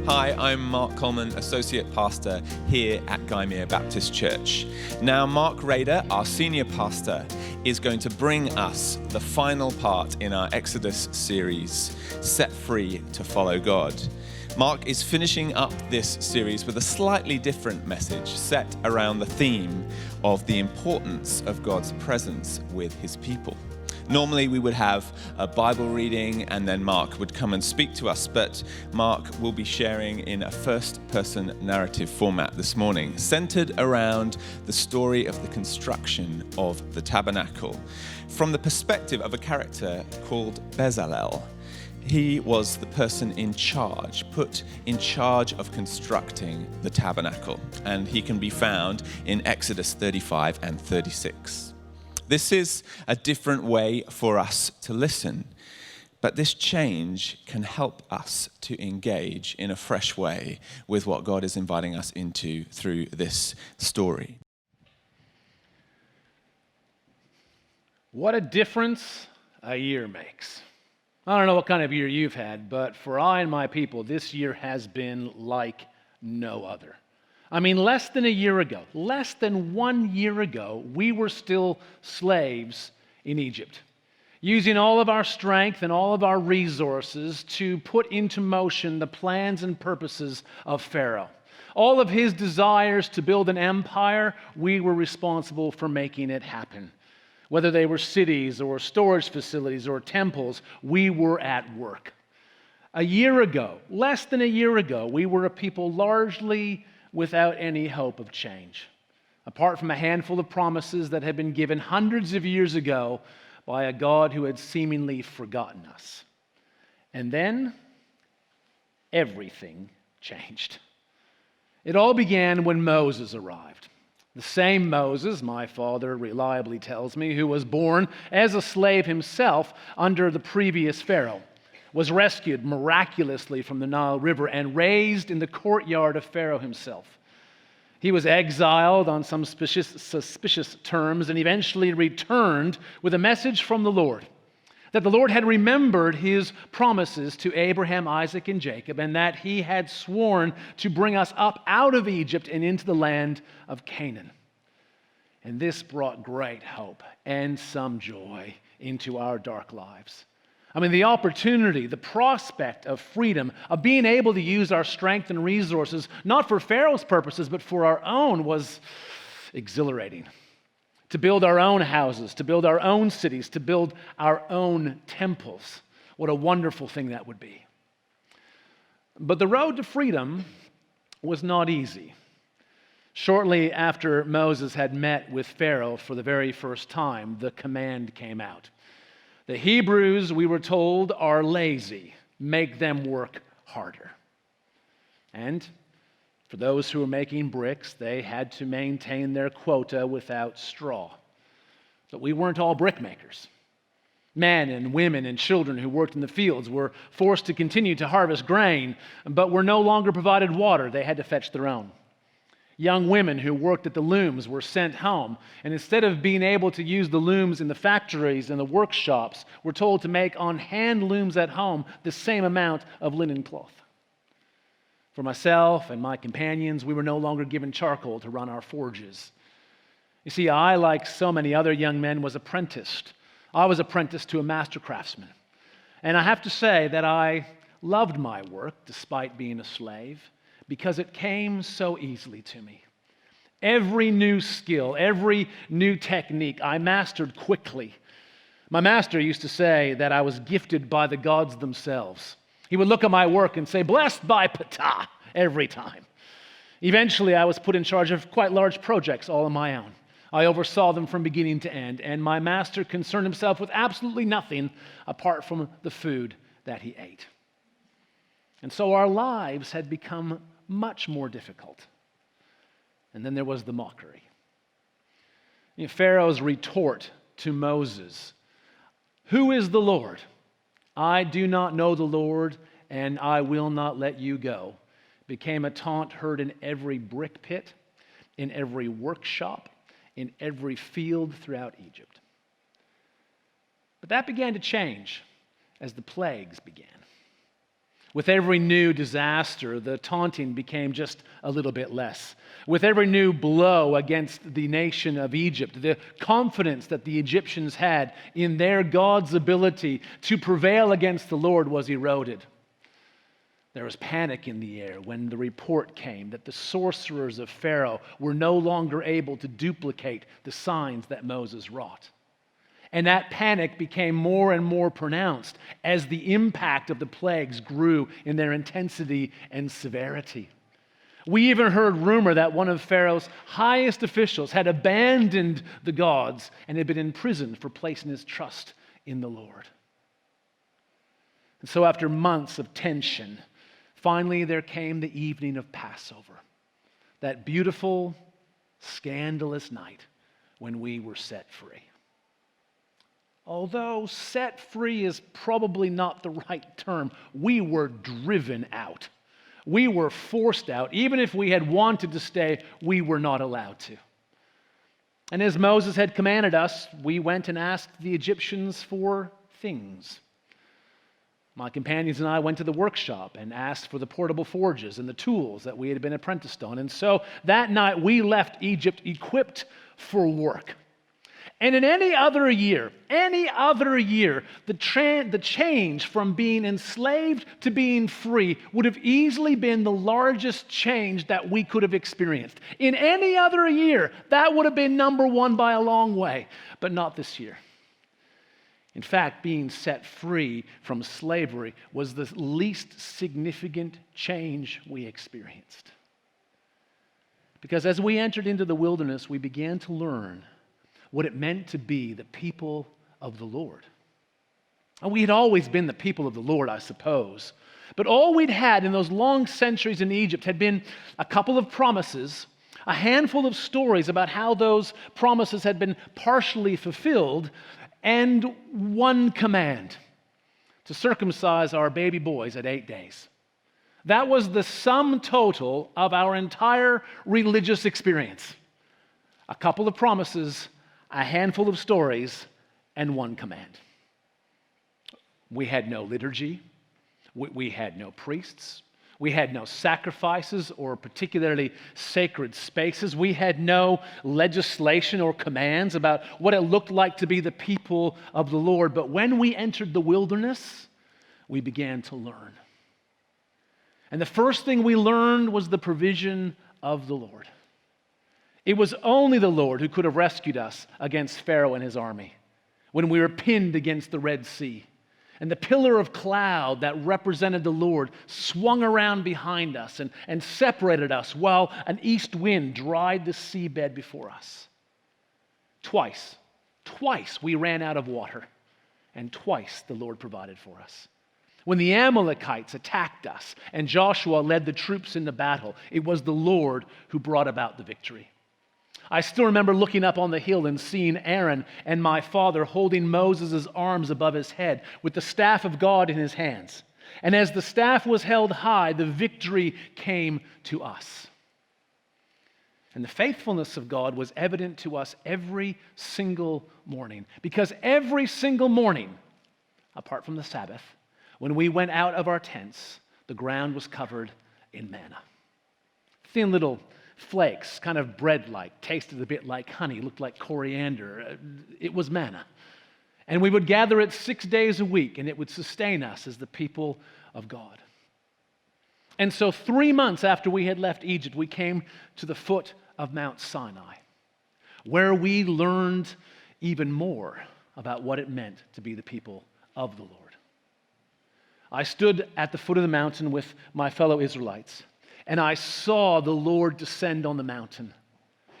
Hi, I'm Mark Coleman, Associate Pastor here at Gymea Baptist Church. Now, Mark Rader, our Senior Pastor, is going to bring us the final part in our Exodus series, Set Free to Follow God. Mark is finishing up this series with a slightly different message set around the theme of the importance of God's presence with his people. Normally we would have a Bible reading and then Mark would come and speak to us, but Mark will be sharing in a first-person narrative format this morning, centered around the story of the construction of the tabernacle from the perspective of a character called Bezalel. He was the person in charge, put in charge of constructing the tabernacle, and he can be found in Exodus 35 and 36. This is a different way for us to listen, but this change can help us to engage in a fresh way with what God is inviting us into through this story. What a difference a year makes. I don't know what kind of year you've had, but for I and my people, this year has been like no other. I mean, less than 1 year ago, we were still slaves in Egypt, using all of our strength and all of our resources to put into motion the plans and purposes of Pharaoh. All of his desires to build an empire, we were responsible for making it happen. Whether they were cities or storage facilities or temples, we were at work. A year ago, less than a year ago, we were a people largely without any hope of change, apart from a handful of promises that had been given hundreds of years ago by a God who had seemingly forgotten us. And then everything changed. It all began when Moses arrived. The same Moses, my father reliably tells me, who was born as a slave himself under the previous Pharaoh, was rescued miraculously from the Nile River and raised in the courtyard of Pharaoh himself. He was exiled on some suspicious terms and eventually returned with a message from the Lord, that the Lord had remembered his promises to Abraham, Isaac, and Jacob, and that he had sworn to bring us up out of Egypt and into the land of Canaan. And this brought great hope and some joy into our dark lives. I mean, the opportunity, the prospect of freedom, of being able to use our strength and resources, not for Pharaoh's purposes, but for our own, was exhilarating. To build our own houses, to build our own cities, to build our own temples. What a wonderful thing that would be. But the road to freedom was not easy. Shortly after Moses had met with Pharaoh for the very first time, the command came out. The Hebrews, we were told, are lazy. Make them work harder. And for those who were making bricks, they had to maintain their quota without straw. But we weren't all brick makers. Men and women and children who worked in the fields were forced to continue to harvest grain, but were no longer provided water. They had to fetch their own. Young women who worked at the looms were sent home, and instead of being able to use the looms in the factories and the workshops, were told to make on hand looms at home the same amount of linen cloth. For myself and my companions, we were no longer given charcoal to run our forges. You see, I, like so many other young men, was apprenticed. I was apprenticed to a master craftsman. And I have to say that I loved my work despite being a slave, because it came so easily to me. Every new skill, every new technique I mastered quickly. My master used to say that I was gifted by the gods themselves. He would look at my work and say, "Blessed by Ptah," every time. Eventually, I was put in charge of quite large projects all on my own. I oversaw them from beginning to end, and my master concerned himself with absolutely nothing apart from the food that he ate. And so our lives had become much more difficult. And then there was the mockery. Pharaoh's retort to Moses, "Who is the Lord? I do not know the Lord, and I will not let you go," became a taunt heard in every brick pit, in every workshop, in every field throughout Egypt. But that began to change as the plagues began. With every new disaster, the taunting became just a little bit less. With every new blow against the nation of Egypt, the confidence that the Egyptians had in their God's ability to prevail against the Lord was eroded. There was panic in the air when the report came that the sorcerers of Pharaoh were no longer able to duplicate the signs that Moses wrought. And that panic became more and more pronounced as the impact of the plagues grew in their intensity and severity. We even heard rumor that one of Pharaoh's highest officials had abandoned the gods and had been imprisoned for placing his trust in the Lord. And so after months of tension, finally there came the evening of Passover, that beautiful, scandalous night when we were set free. Although set free is probably not the right term, we were driven out. We were forced out. Even if we had wanted to stay, we were not allowed to. And as Moses had commanded us, we went and asked the Egyptians for things. My companions and I went to the workshop and asked for the portable forges and the tools that we had been apprenticed on. And so that night we left Egypt equipped for work. And in any other year, the change from being enslaved to being free would have easily been the largest change that we could have experienced. In any other year, that would have been number one by a long way, but not this year. In fact, being set free from slavery was the least significant change we experienced. Because as we entered into the wilderness, we began to learn what it meant to be the people of the Lord. And we had always been the people of the Lord, I suppose. But all we'd had in those long centuries in Egypt had been a couple of promises, a handful of stories about how those promises had been partially fulfilled, and one command: to circumcise our baby boys at 8 days. That was the sum total of our entire religious experience. A couple of promises, a handful of stories, and one command. We had no liturgy. We had no priests. We had no sacrifices or particularly sacred spaces. We had no legislation or commands about what it looked like to be the people of the Lord. But when we entered the wilderness, we began to learn. And the first thing we learned was the provision of the Lord. It was only the Lord who could have rescued us against Pharaoh and his army when we were pinned against the Red Sea. And the pillar of cloud that represented the Lord swung around behind us and separated us while an east wind dried the seabed before us. Twice we ran out of water, and twice the Lord provided for us. When the Amalekites attacked us and Joshua led the troops into battle, it was the Lord who brought about the victory. I still remember looking up on the hill and seeing Aaron and my father holding Moses' arms above his head with the staff of God in his hands. And as the staff was held high, the victory came to us. And the faithfulness of God was evident to us every single morning. Because every single morning, apart from the Sabbath, when we went out of our tents, the ground was covered in manna. Thin little flakes, kind of bread-like, tasted a bit like honey, looked like coriander. It was manna. And we would gather it 6 days a week, and it would sustain us as the people of God. And so 3 months after we had left Egypt, we came to the foot of Mount Sinai, where we learned even more about what it meant to be the people of the Lord. I stood at the foot of the mountain with my fellow Israelites, and I saw the Lord descend on the mountain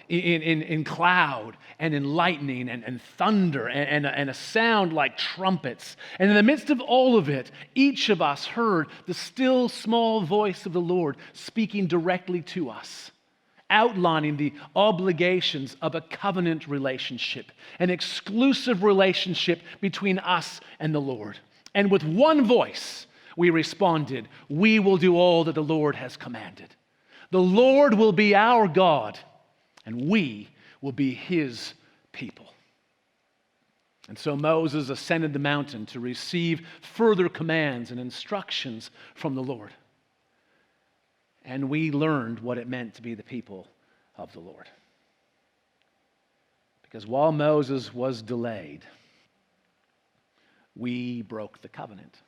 in cloud and in lightning and thunder and a sound like trumpets. And in the midst of all of it, each of us heard the still small voice of the Lord speaking directly to us. outlining the obligations of a covenant relationship, an exclusive relationship between us and the Lord. And with one voice, we responded, "We will do all that the Lord has commanded." The Lord will be our God, and we will be his people. And so Moses ascended the mountain to receive further commands and instructions from the Lord. And we learned what it meant to be the people of the Lord. Because while Moses was delayed, we broke the covenant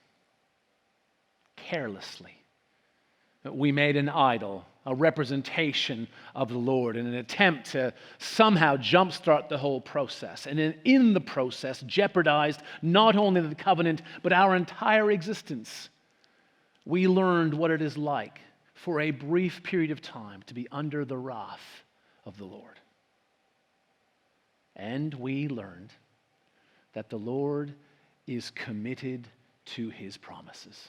carelessly. We made an idol, a representation of the Lord, in an attempt to somehow jumpstart the whole process. And in the process, jeopardized not only the covenant, but our entire existence. We learned what it is like for a brief period of time to be under the wrath of the Lord. And we learned that the Lord is committed to his promises,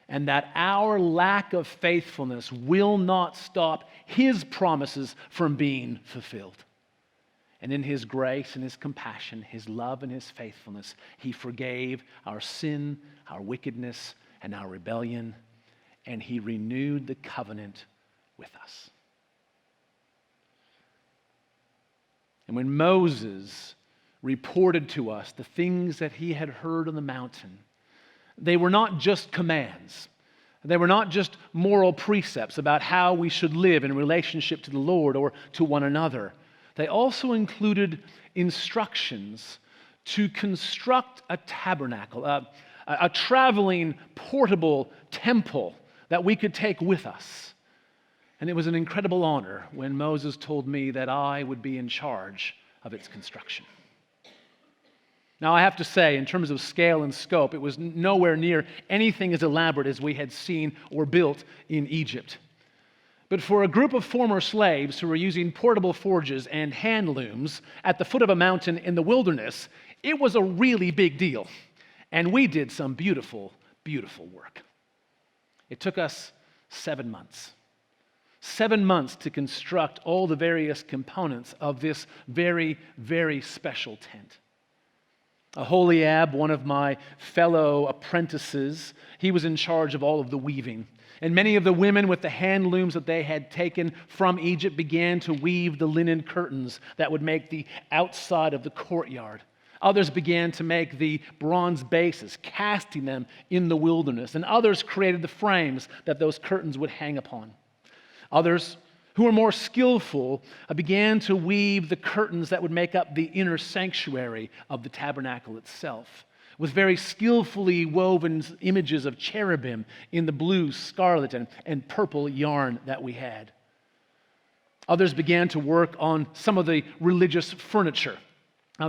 and that our lack of faithfulness will not stop his promises from being fulfilled. And in his grace and his compassion, his love and his faithfulness, he forgave our sin, our wickedness, and our rebellion, and he renewed the covenant with us. And when Moses reported to us the things that he had heard on the mountain, they were not just commands. They were not just moral precepts about how we should live in relationship to the Lord or to one another. They also included instructions to construct a tabernacle, a traveling, portable temple that we could take with us. And it was an incredible honor when Moses told me that I would be in charge of its construction. Now, I have to say, in terms of scale and scope, it was nowhere near anything as elaborate as we had seen or built in Egypt. But for a group of former slaves who were using portable forges and hand looms at the foot of a mountain in the wilderness, it was a really big deal. And we did some beautiful, beautiful work. It took us 7 months. 7 months to construct all the various components of this very, very special tent. Aholiab, one of my fellow apprentices, he was in charge of all of the weaving. And many of the women with the hand looms that they had taken from Egypt began to weave the linen curtains that would make the outside of the courtyard. Others began to make the bronze bases, casting them in the wilderness. And others created the frames that those curtains would hang upon. Others, who were more skillful, began to weave the curtains that would make up the inner sanctuary of the tabernacle itself, with very skillfully woven images of cherubim in the blue, scarlet, and purple yarn that we had. Others began to work on some of the religious furniture,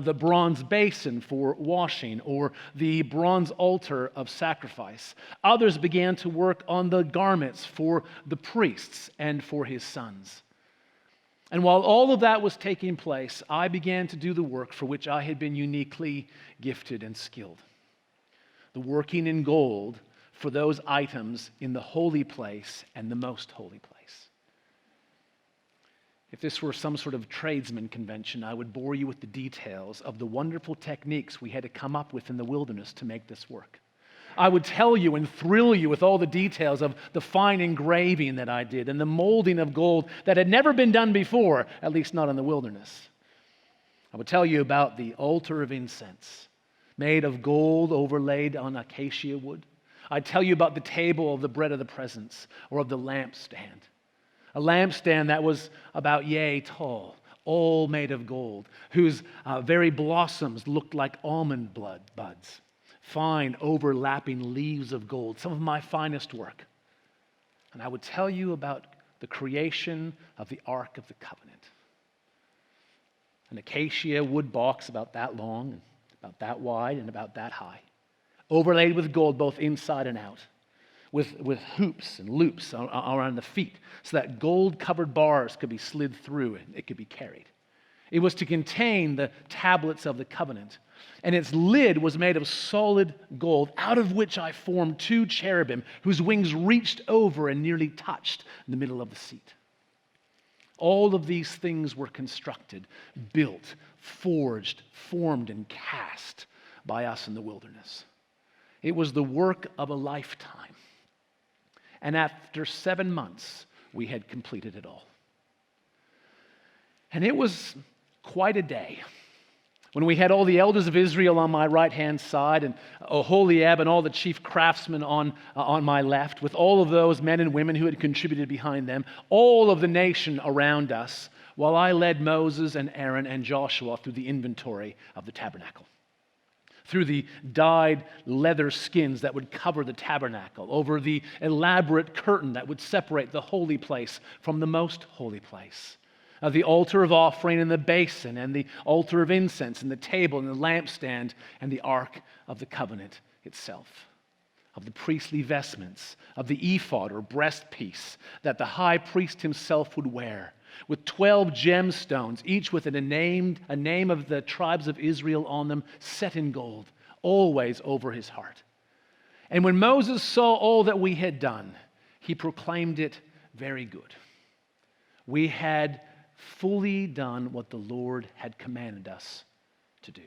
the bronze basin for washing, or the bronze altar of sacrifice. Others began to work on the garments for the priests and for his sons. And while all of that was taking place, I began to do the work for which I had been uniquely gifted and skilled. The working in gold for those items in the holy place and the most holy place. If this were some sort of tradesman convention, I would bore you with the details of the wonderful techniques we had to come up with in the wilderness to make this work. I would tell you and thrill you with all the details of the fine engraving that I did and the molding of gold that had never been done before, at least not in the wilderness. I would tell you about the altar of incense made of gold overlaid on acacia wood. I'd tell you about the table of the bread of the presence, or of the lampstand. A lampstand that was about yay tall, all made of gold, whose very blossoms looked like almond buds, fine overlapping leaves of gold, some of my finest work. And I would tell you about the creation of the Ark of the Covenant. An acacia wood box about that long, and about that wide, and about that high, overlaid with gold both inside and out, with hoops and loops around the feet, so that gold-covered bars could be slid through and it could be carried. It was to contain the tablets of the covenant, and its lid was made of solid gold, out of which I formed 2 cherubim whose wings reached over and nearly touched the middle of the seat. All of these things were constructed, built, forged, formed, and cast by us in the wilderness. It was the work of a lifetime. And after 7 months, we had completed it all. And it was quite a day when we had all the elders of Israel on my right-hand side and Oholiab and all the chief craftsmen on my left, with all of those men and women who had contributed behind them, all of the nation around us, while I led Moses and Aaron and Joshua through the inventory of the tabernacle, through the dyed leather skins that would cover the tabernacle, over the elaborate curtain that would separate the holy place from the most holy place, of the altar of offering and the basin and the altar of incense and the table and the lampstand and the ark of the covenant itself, of the priestly vestments, of the ephod or breastpiece that the high priest himself would wear, with 12 gemstones, each with a name of the tribes of Israel on them, set in gold, always over his heart. And when Moses saw all that we had done, he proclaimed it very good. We had fully done what the Lord had commanded us to do.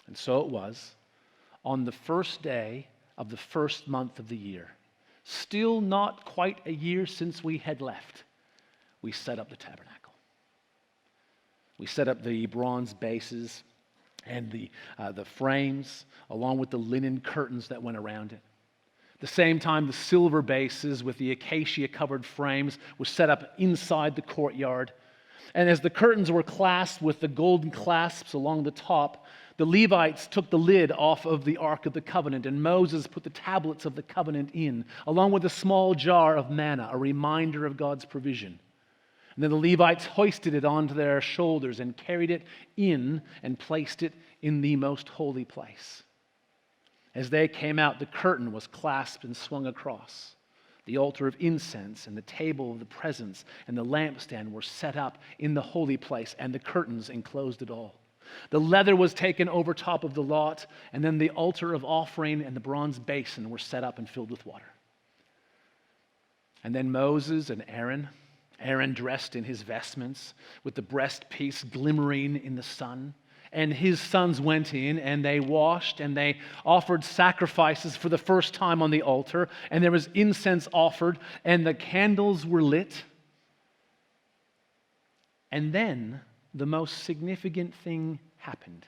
And so it was, on the first day of the first month of the year, still not quite a year since we had left, we set up the tabernacle. We set up the bronze bases and the frames, along with the linen curtains that went around it. At the same time, the silver bases with the acacia-covered frames were set up inside the courtyard. And as the curtains were clasped with the golden clasps along the top, the Levites took the lid off of the Ark of the Covenant, and Moses put the tablets of the covenant in, along with a small jar of manna, a reminder of God's provision. And then the Levites hoisted it onto their shoulders and carried it in and placed it in the most holy place. As they came out, the curtain was clasped and swung across. The altar of incense and the table of the presence and the lampstand were set up in the holy place, and the curtains enclosed it all. The leather was taken over top of the lot, and then the altar of offering and the bronze basin were set up and filled with water. And then Moses and Aaron dressed in his vestments with the breastpiece glimmering in the sun, and his sons went in and they washed and they offered sacrifices for the first time on the altar, and there was incense offered and the candles were lit. And then the most significant thing happened.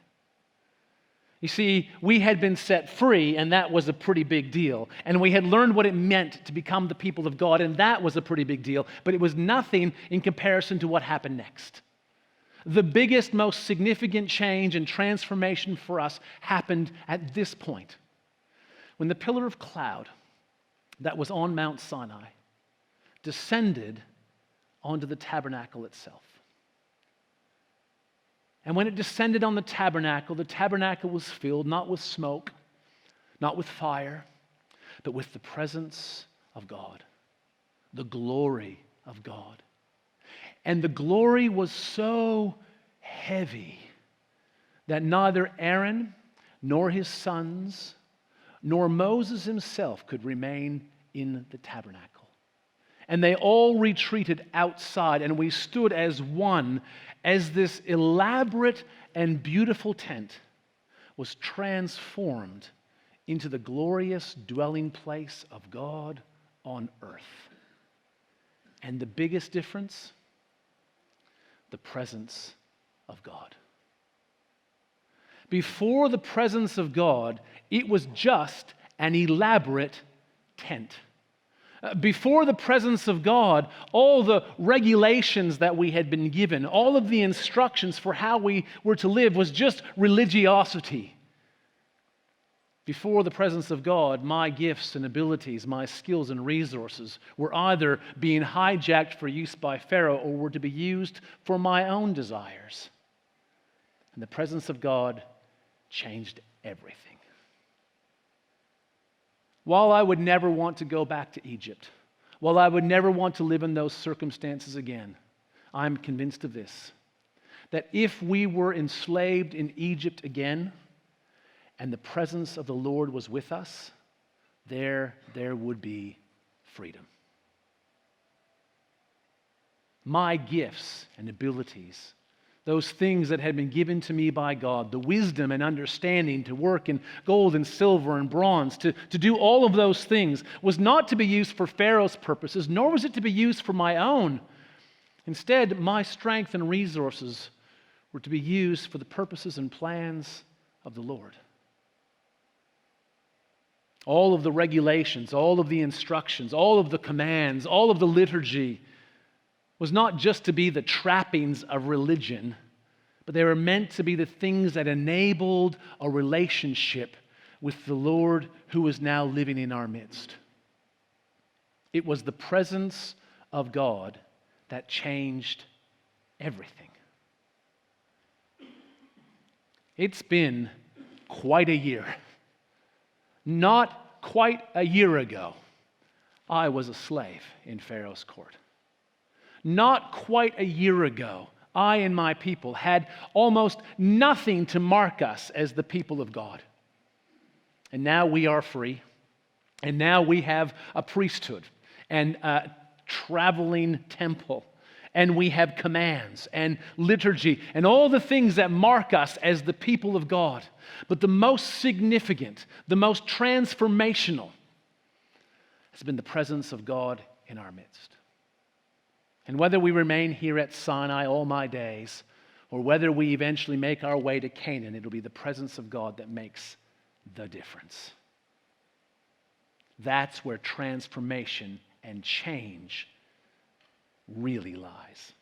You see, we had been set free, and that was a pretty big deal. And we had learned what it meant to become the people of God, and that was a pretty big deal. But it was nothing in comparison to what happened next. The biggest, most significant change and transformation for us happened at this point, when the pillar of cloud that was on Mount Sinai descended onto the tabernacle itself. And when it descended on the tabernacle was filled not with smoke, not with fire, but with the presence of God, the glory of God. And the glory was so heavy that neither Aaron nor his sons nor Moses himself could remain in the tabernacle. And they all retreated outside, and we stood as one, as this elaborate and beautiful tent was transformed into the glorious dwelling place of God on earth. And the biggest difference? The presence of God. Before the presence of God, it was just an elaborate tent. Before the presence of God, all the regulations that we had been given, all of the instructions for how we were to live was just religiosity. Before the presence of God, my gifts and abilities, my skills and resources were either being hijacked for use by Pharaoh or were to be used for my own desires. And the presence of God changed everything. While I would never want to go back to Egypt, while I would never want to live in those circumstances again, I'm convinced of this, that if we were enslaved in Egypt again and the presence of the Lord was with us, there would be freedom. my gifts and abilities, those things that had been given to me by God, the wisdom and understanding to work in gold and silver and bronze, to do all of those things, was not to be used for Pharaoh's purposes, nor was it to be used for my own. Instead, my strength and resources were to be used for the purposes and plans of the Lord. All of the regulations, all of the instructions, all of the commands, all of the liturgy was not just to be the trappings of religion, but they were meant to be the things that enabled a relationship with the Lord who is now living in our midst. It was the presence of God that changed everything. It's been quite a year. Not quite a year ago, I was a slave in Pharaoh's court. Not quite a year ago, I and my people had almost nothing to mark us as the people of God. And now we are free. And now we have a priesthood and a traveling temple. And we have commands and liturgy and all the things that mark us as the people of God. But the most significant, the most transformational has been the presence of God in our midst. And whether we remain here at Sinai all my days, or whether we eventually make our way to Canaan, it'll be the presence of God that makes the difference. That's where transformation and change really lies.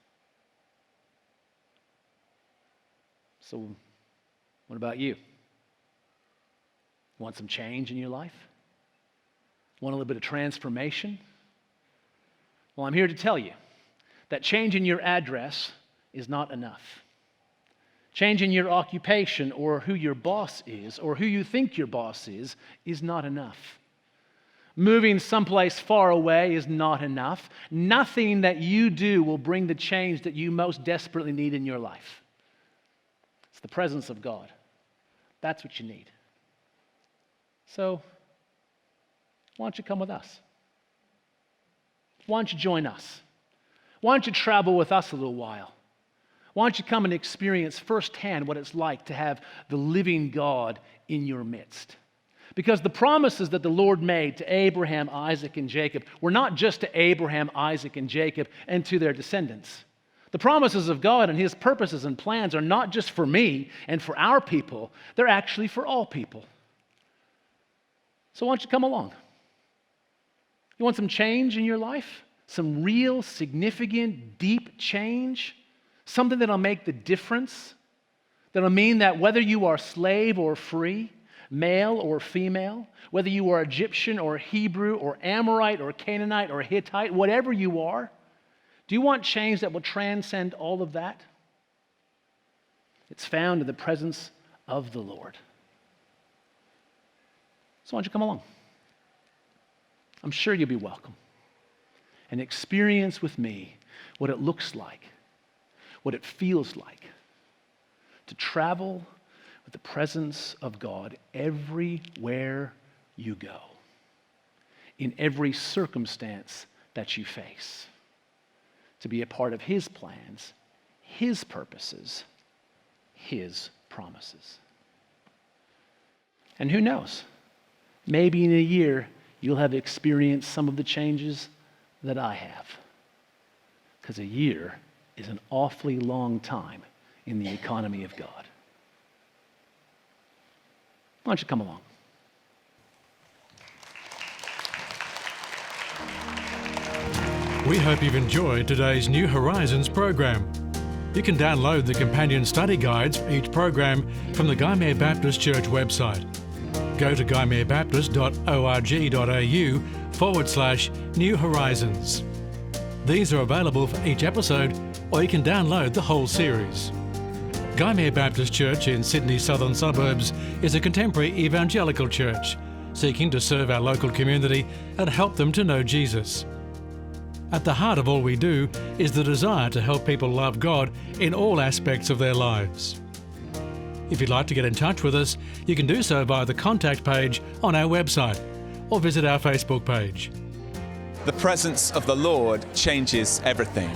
So, what about you? Want some change in your life? Want a little bit of transformation? Well, I'm here to tell you that changing your address is not enough. Changing your occupation or who your boss is or who you think your boss is not enough. Moving someplace far away is not enough. Nothing that you do will bring the change that you most desperately need in your life. It's the presence of God. That's what you need. So, why don't you come with us? Why don't you join us? Why don't you travel with us a little while? Why don't you come and experience firsthand what it's like to have the living God in your midst? Because the promises that the Lord made to Abraham, Isaac, and Jacob were not just to Abraham, Isaac, and Jacob and to their descendants. The promises of God and His purposes and plans are not just for me and for our people, they're actually for all people. So why don't you come along? You want some change in your life? Some real, significant, deep change? Something that'll make the difference? That'll mean that whether you are slave or free, male or female, whether you are Egyptian or Hebrew or Amorite or Canaanite or Hittite, whatever you are, do you want change that will transcend all of that? It's found in the presence of the Lord. So why don't you come along? I'm sure you'll be welcome. And experience with me what it looks like, what it feels like to travel with the presence of God everywhere you go, in every circumstance that you face, to be a part of His plans, His purposes, His promises. And who knows, maybe in a year you'll have experienced some of the changes that I have. Because a year is an awfully long time in the economy of God. Why don't you come along? We hope you've enjoyed today's New Horizons program. You can download the companion study guides for each program from the Guymer Baptist Church website. Go to guymerbaptist.org.au/New Horizons. These are available for each episode, or you can download the whole series. Guymer Baptist Church in Sydney's southern suburbs is a contemporary evangelical church seeking to serve our local community and help them to know Jesus. At the heart of all we do is the desire to help people love God in all aspects of their lives. If you'd like to get in touch with us, you can do so via the contact page on our website or visit our Facebook page. The presence of the Lord changes everything.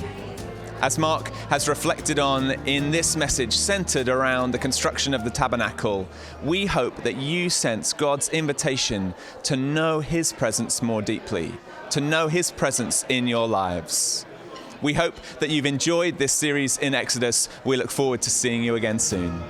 As Mark has reflected on in this message centered around the construction of the tabernacle, we hope that you sense God's invitation to know His presence more deeply, to know His presence in your lives. We hope that you've enjoyed this series in Exodus. We look forward to seeing you again soon.